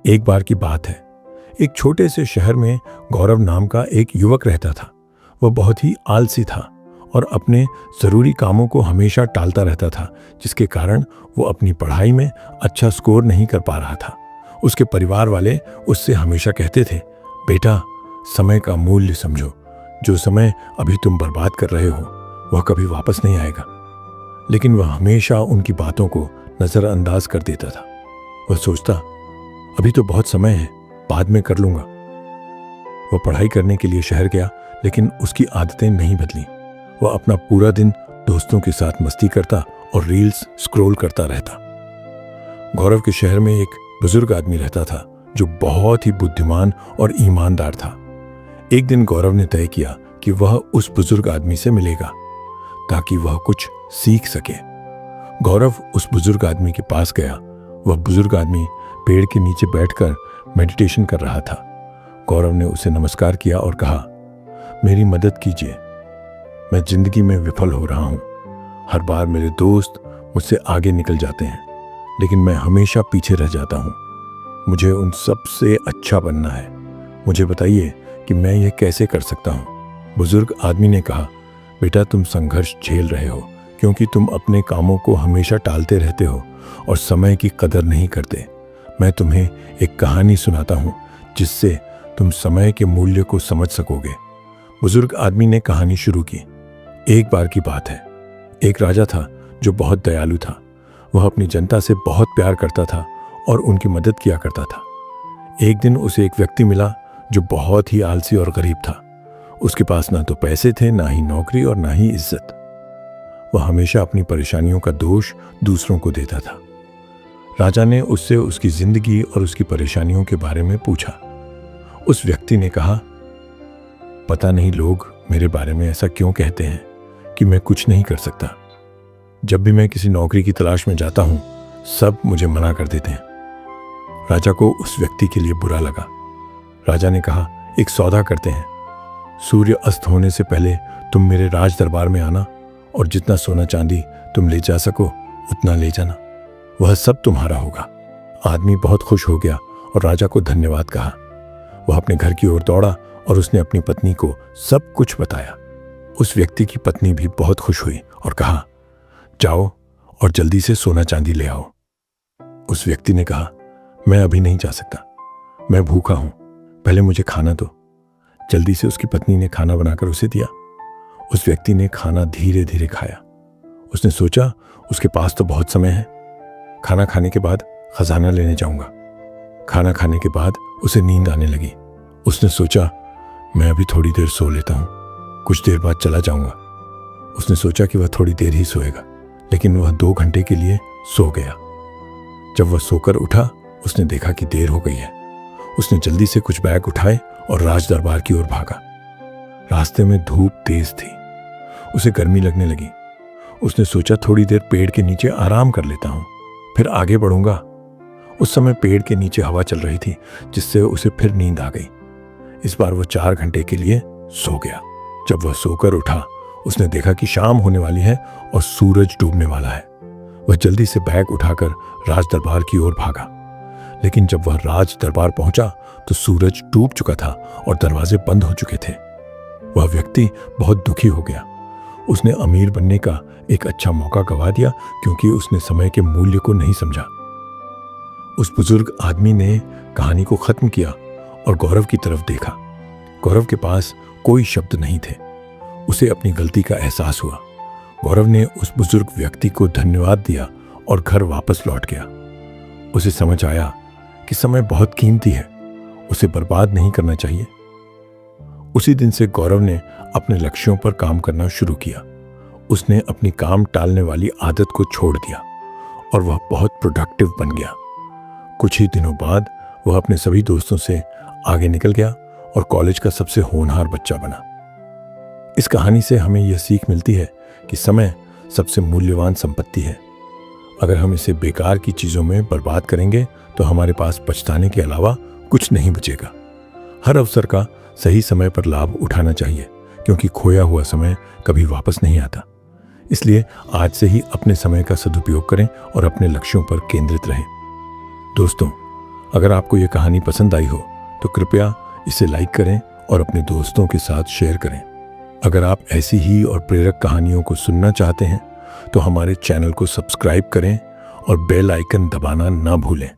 एक बार की बात है, एक छोटे से शहर में गौरव नाम का एक युवक रहता था। वह बहुत ही आलसी था और अपने ज़रूरी कामों को हमेशा टालता रहता था, जिसके कारण वो अपनी पढ़ाई में अच्छा स्कोर नहीं कर पा रहा था। उसके परिवार वाले उससे हमेशा कहते थे, बेटा, समय का मूल्य समझो। जो समय अभी तुम बर्बाद कर रहे हो वह कभी वापस नहीं आएगा। लेकिन वह हमेशा उनकी बातों को नज़रअंदाज कर देता था। वह सोचता, अभी तो बहुत समय है, बाद में कर लूंगा। वह पढ़ाई करने के लिए शहर गया, लेकिन उसकी आदतें नहीं बदली। वह अपना पूरा दिन दोस्तों के साथ मस्ती करता और रील्स स्क्रॉल करता रहता। गौरव के शहर में एक बुजुर्ग आदमी रहता था जो बहुत ही बुद्धिमान और ईमानदार था। एक दिन गौरव ने तय किया कि वह उस बुजुर्ग आदमी से मिलेगा ताकि वह कुछ सीख सके। गौरव उस बुजुर्ग आदमी के पास गया। वह बुजुर्ग आदमी पेड़ के नीचे बैठकर मेडिटेशन कर रहा था। गौरव ने उसे नमस्कार किया और कहा, मेरी मदद कीजिए, मैं जिंदगी में विफल हो रहा हूँ। हर बार मेरे दोस्त मुझसे आगे निकल जाते हैं, लेकिन मैं हमेशा पीछे रह जाता हूँ। मुझे उन सब से अच्छा बनना है। मुझे बताइए कि मैं यह कैसे कर सकता हूँ। बुजुर्ग आदमी ने कहा, बेटा, तुम संघर्ष झेल रहे हो क्योंकि तुम अपने कामों को हमेशा टालते रहते हो और समय की कदर नहीं करते। मैं तुम्हें एक कहानी सुनाता हूँ जिससे तुम समय के मूल्य को समझ सकोगे। बुजुर्ग आदमी ने कहानी शुरू की। एक बार की बात है, एक राजा था जो बहुत दयालु था। वह अपनी जनता से बहुत प्यार करता था और उनकी मदद किया करता था। एक दिन उसे एक व्यक्ति मिला जो बहुत ही आलसी और गरीब था। उसके पास ना तो पैसे थे, ना ही नौकरी और ना ही इज्जत। वह हमेशा अपनी परेशानियों का दोष दूसरों को देता था। राजा ने उससे उसकी जिंदगी और उसकी परेशानियों के बारे में पूछा। उस व्यक्ति ने कहा, पता नहीं लोग मेरे बारे में ऐसा क्यों कहते हैं कि मैं कुछ नहीं कर सकता। जब भी मैं किसी नौकरी की तलाश में जाता हूं, सब मुझे मना कर देते हैं। राजा को उस व्यक्ति के लिए बुरा लगा। राजा ने कहा, एक सौदा करते हैं। सूर्य अस्त होने से पहले तुम मेरे राज दरबार में आना और जितना सोना चांदी तुम ले जा सको उतना ले जाना। वह सब तुम्हारा होगा। आदमी बहुत खुश हो गया और राजा को धन्यवाद कहा। वह अपने घर की ओर दौड़ा और उसने अपनी पत्नी को सब कुछ बताया। उस व्यक्ति की पत्नी भी बहुत खुश हुई और कहा, जाओ और जल्दी से सोना चांदी ले आओ। उस व्यक्ति ने कहा, मैं अभी नहीं जा सकता, मैं भूखा हूं, पहले मुझे खाना दो। जल्दी से उसकी पत्नी ने खाना बनाकर उसे दिया। उस व्यक्ति ने खाना धीरे धीरे खाया। उसने सोचा, उसके पास तो बहुत समय है, खाना खाने के बाद खजाना लेने जाऊंगा। खाना खाने के बाद उसे नींद आने लगी। उसने सोचा, मैं अभी थोड़ी देर सो लेता हूं, कुछ देर बाद चला जाऊंगा। उसने सोचा कि वह थोड़ी देर ही सोएगा, लेकिन वह 2 घंटे के लिए सो गया। जब वह सोकर उठा, उसने देखा कि देर हो गई है। उसने जल्दी से कुछ बैग उठाए और राज दरबार की ओर भागा। रास्ते में धूप तेज थी, उसे गर्मी लगने लगी। उसने सोचा, थोड़ी देर पेड़ के नीचे आराम कर लेता हूं, फिर आगे बढ़ूंगा। उस समय पेड़ के नीचे हवा चल रही थी, जिससे उसे फिर नींद आ गई। इस बार वह 4 घंटे के लिए सो गया। जब वह सोकर उठा, उसने देखा कि शाम होने वाली है और सूरज डूबने वाला है। वह जल्दी से बैग उठाकर राज दरबार की ओर भागा। लेकिन जब वह राज दरबार पहुंचा तो सूरज डूब चुका था और दरवाजे बंद हो चुके थे। वह व्यक्ति बहुत दुखी हो गया। उसने अमीर बनने का एक अच्छा मौका गंवा दिया क्योंकि उसने समय के मूल्य को नहीं समझा। उस बुजुर्ग आदमी ने कहानी को खत्म किया और गौरव की तरफ देखा। गौरव के पास कोई शब्द नहीं थे। उसे अपनी गलती का एहसास हुआ। गौरव ने उस बुजुर्ग व्यक्ति को धन्यवाद दिया और घर वापस लौट गया। उसे समझ आया कि समय बहुत कीमती है, उसे बर्बाद नहीं करना चाहिए। उसी दिन से गौरव ने अपने लक्ष्यों पर काम करना शुरू किया। उसने अपनी काम टालने वाली आदत को छोड़ दिया और वह बहुत प्रोडक्टिव बन गया। कुछ ही दिनों बाद वह अपने सभी दोस्तों से आगे निकल गया और कॉलेज का सबसे होनहार बच्चा बना। इस कहानी से हमें यह सीख मिलती है कि समय सबसे मूल्यवान संपत्ति है। अगर हम इसे बेकार की चीजों में बर्बाद करेंगे तो हमारे पास पछताने के अलावा कुछ नहीं बचेगा। हर अवसर का सही समय पर लाभ उठाना चाहिए, क्योंकि खोया हुआ समय कभी वापस नहीं आता। इसलिए आज से ही अपने समय का सदुपयोग करें और अपने लक्ष्यों पर केंद्रित रहें। दोस्तों, अगर आपको ये कहानी पसंद आई हो तो कृपया इसे लाइक करें और अपने दोस्तों के साथ शेयर करें। अगर आप ऐसी ही और प्रेरक कहानियों को सुनना चाहते हैं तो हमारे चैनल को सब्सक्राइब करें और बेल आइकन दबाना ना भूलें।